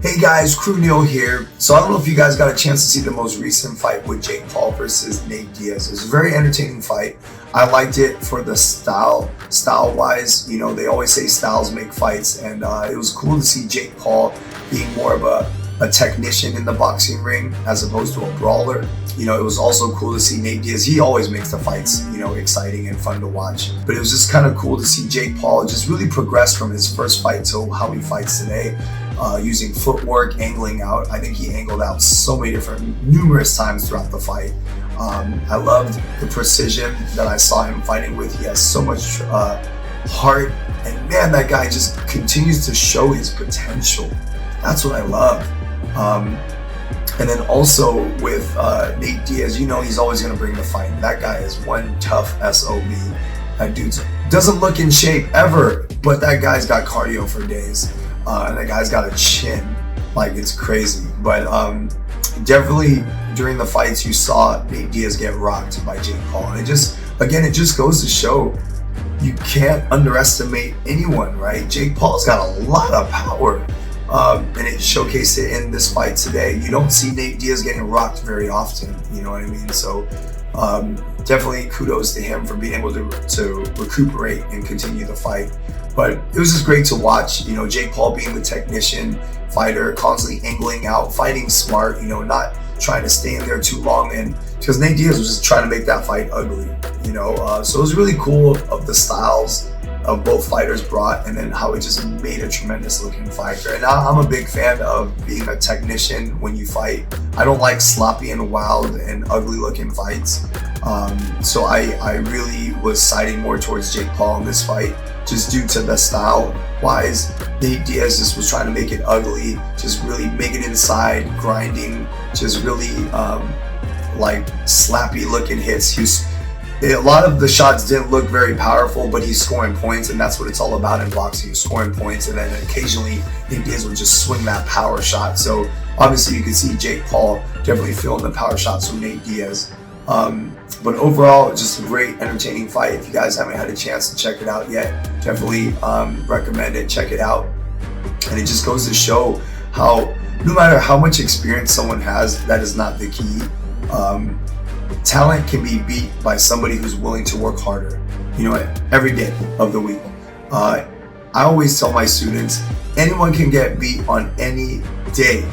Hey guys, Kru Neil here. So I don't know if you guys got a chance to see the most recent fight with Jake Paul versus Nate Diaz. It was a very entertaining fight. I liked it for the style-wise. You know, they always say styles make fights, and it was cool to see Jake Paul being more of a technician in the boxing ring as opposed to a brawler. You know, it was also cool to see Nate Diaz. He always makes the fights, you know, exciting and fun to watch. But it was just kind of cool to see Jake Paul just really progress from his first fight to how he fights today. Using footwork, angling out. I think he angled out so many numerous times throughout the fight. I loved the precision that I saw him fighting with. He has so much heart, and man, that guy just continues to show his potential. That's what I love. And then also with Nate Diaz, you know he's always going to bring the fight. That guy is one tough SOB. That dude doesn't look in shape ever, but that guy's got cardio for days. And that guy's got a chin, like it's crazy. But definitely during the fights, you saw Nate Diaz get rocked by Jake Paul. And it just goes to show you can't underestimate anyone, right? Jake Paul's got a lot of power. And it showcased it in this fight today. You don't see Nate Diaz getting rocked very often, you know what I mean? So definitely kudos to him for being able to recuperate and continue the fight. But it was just great to watch, you know, Jake Paul being the technician fighter, constantly angling out, fighting smart, you know, not trying to stay in there too long. And because Nate Diaz was just trying to make that fight ugly, you know. So it was really cool of the styles of both fighters brought, and then how it just made a tremendous looking fighter. And I'm a big fan of being a technician when you fight. I don't like sloppy and wild and ugly looking fights. So I really was siding more towards Jake Paul in this fight, just due to the style wise. Nate Diaz just was trying to make it ugly, just really make it inside, grinding, just really like slappy looking hits. A lot of the shots didn't look very powerful, but he's scoring points, and that's what it's all about in boxing. He's scoring points, and then occasionally Nate Diaz would just swing that power shot. So obviously you can see Jake Paul definitely feeling the power shots from Nate Diaz. But overall, just a great, entertaining fight. If you guys haven't had a chance to check it out yet, definitely recommend it. Check it out. And it just goes to show how no matter how much experience someone has, that is not the key. Talent can be beat by somebody who's willing to work harder, you know, every day of the week. I always tell my students, anyone can get beat on any day.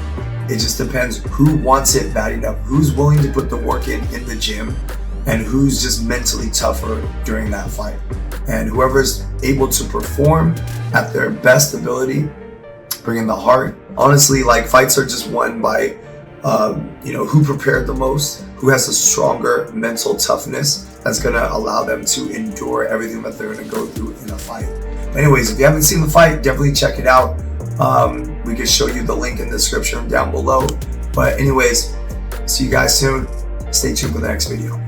It just depends who wants it bad enough, who's willing to put the work in the gym, and who's just mentally tougher during that fight. And whoever's able to perform at their best ability, bringing the heart. Honestly, like, fights are just won by you know, who prepared the most, who has a stronger mental toughness that's gonna allow them to endure everything that they're gonna go through in a fight. Anyways, if you haven't seen the fight, definitely check it out. We can show you the link in the description down below. But anyways, see you guys soon. Stay tuned for the next video.